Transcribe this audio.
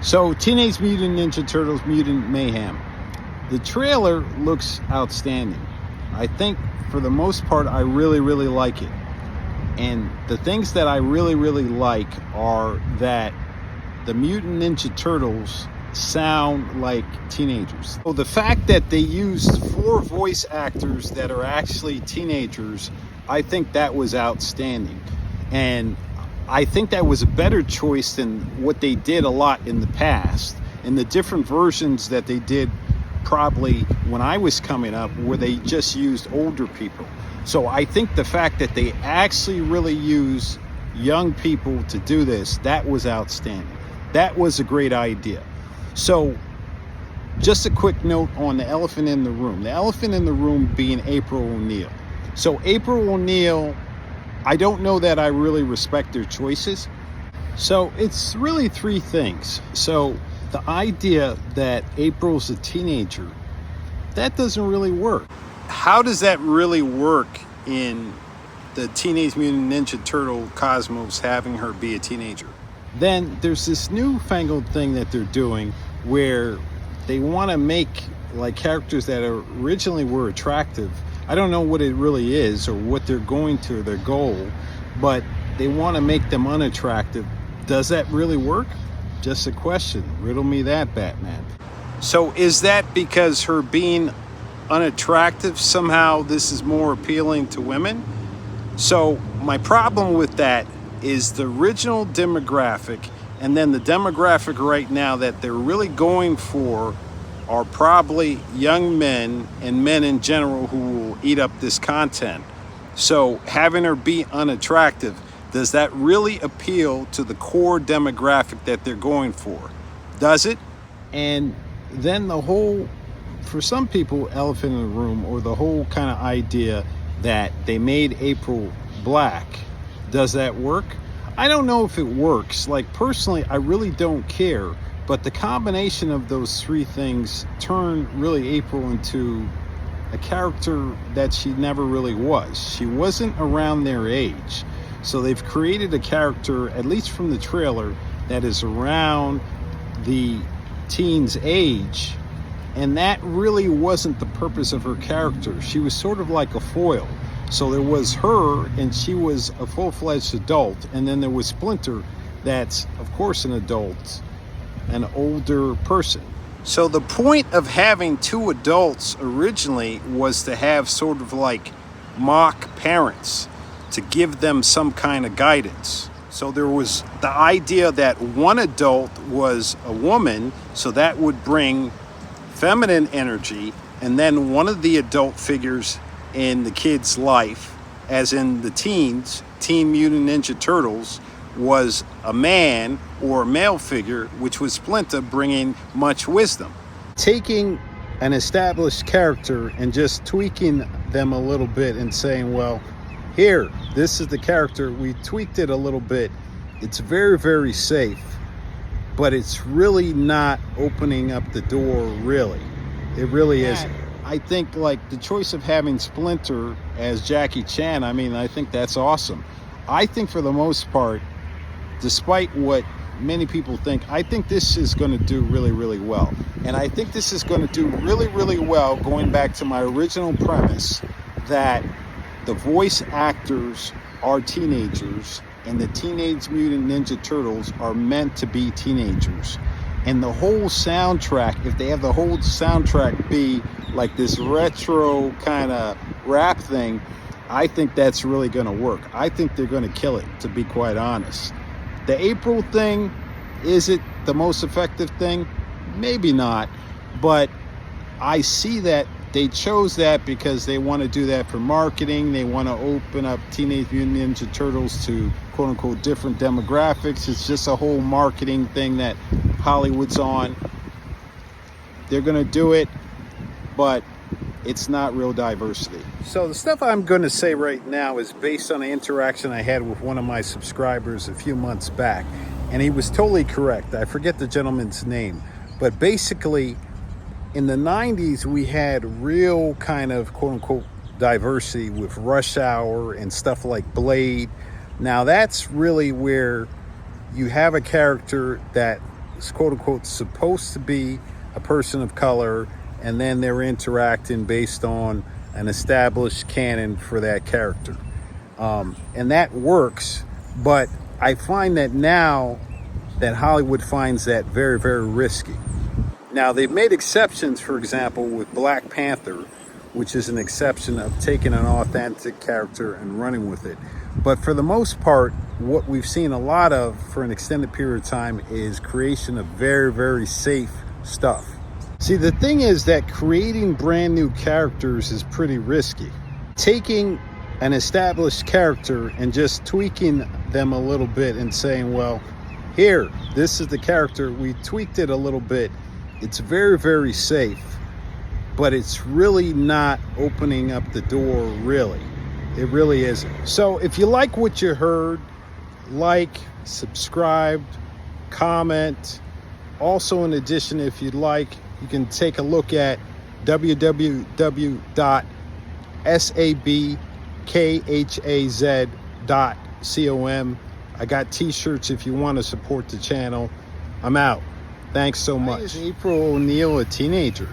So, Teenage Mutant Ninja Turtles Mutant Mayhem. The trailer looks outstanding. I think for the most part, I really like it. And the things that I really like are that the Mutant Ninja Turtles sound like teenagers. So the fact that they used 4 voice actors that are actually teenagers, I think that was outstanding. And I think that was a better choice than what they did a lot in the past. In the different versions that they did probably when I was coming up, where they just used older people. So I think the fact that they actually really use young people to do this, that was outstanding. That was a great idea. So just a quick note on the elephant in the room. The elephant in the room being April O'Neil. So April O'Neil, I don't know that I really respect their choices. So it's really 3 things. So the idea that April's a teenager, that doesn't really work. How does that really work in the Teenage Mutant Ninja Turtle cosmos, having her be a teenager? Then there's this newfangled thing that they're doing where they want to make like characters that originally were attractive. I don't know what it really is or what they're going to, their goal, but they want to make them unattractive. Does that really work? Just a question. Riddle me that, Batman. So is that because her being unattractive, somehow this is more appealing to women? So my problem with that is the original demographic, and then the demographic right now that they're really going for are probably young men and men in general who will eat up this content. So having her be unattractive, does that really appeal to the core demographic that they're going for? Does it? And then the whole, for some people, elephant in the room, or the whole kind of idea that they made April black, does that work? I don't know if it works. Like personally, I really don't care. But the combination of those 3 things turn really April into a character that she never really was. She wasn't around their age. So they've created a character, at least from the trailer, that is around the teen's age. And that really wasn't the purpose of her character. She was sort of like a foil. So there was her, and she was a full-fledged adult. And then there was Splinter, that's, of course, an adult, an older person. So the point of having 2 adults originally was to have sort of like mock parents, to give them some kind of guidance. So there was the idea that one adult was a woman, so that would bring feminine energy, and then one of the adult figures in the kid's life, as in the teens, Teen Mutant Ninja Turtles, was a man or a male figure, which was Splinter, bringing much wisdom. Taking an established character and just tweaking them a little bit and saying, well, here, this is the character, we tweaked it a little bit. It's very safe, but it's really not opening up the door, really. It really isn't. I think like the choice of having Splinter as Jackie Chan, I mean, I think that's awesome. I think for the most part, despite what many people think, I think this is going to do really well. And I think this is going to do really well, going back to my original premise, that the voice actors are teenagers and the Teenage Mutant Ninja Turtles are meant to be teenagers. And the whole soundtrack, if they have the whole soundtrack be like this retro kind of rap thing, I think that's really going to work. I think they're going to kill it, to be quite honest. The April thing, is it the most effective thing? Maybe not, but I see that they chose that because they want to do that for marketing. They want to open up Teenage Mutant Ninja Turtles to quote unquote different demographics. It's just a whole marketing thing that Hollywood's on. They're going to do it, but it's not real diversity. So the stuff I'm going to say right now is based on an interaction I had with one of my subscribers a few months back, and he was totally correct. I forget the gentleman's name, but basically in the 90s we had real kind of quote unquote diversity with Rush Hour and stuff like Blade. Now that's really where you have a character that is quote unquote supposed to be a person of color, and then they're interacting based on an established canon for that character. And that works, but I find that now that Hollywood finds that very, very risky. Now, they've made exceptions, for example, with Black Panther, which is an exception of taking an authentic character and running with it. But for the most part, what we've seen a lot of for an extended period of time is creation of very, very safe stuff. See, the thing is that creating brand new characters is pretty risky. Taking an established character and just tweaking them a little bit and saying, well, here, this is the character, we tweaked it a little bit. It's very, very safe, but it's really not opening up the door, really. It really isn't. So if you like what you heard, like, subscribe, comment. Also, in addition, if you'd like, you can take a look at www.sabkhaz.com. I got t-shirts if you want to support the channel. I'm out. Thanks so much. Why is April O'Neil a teenager?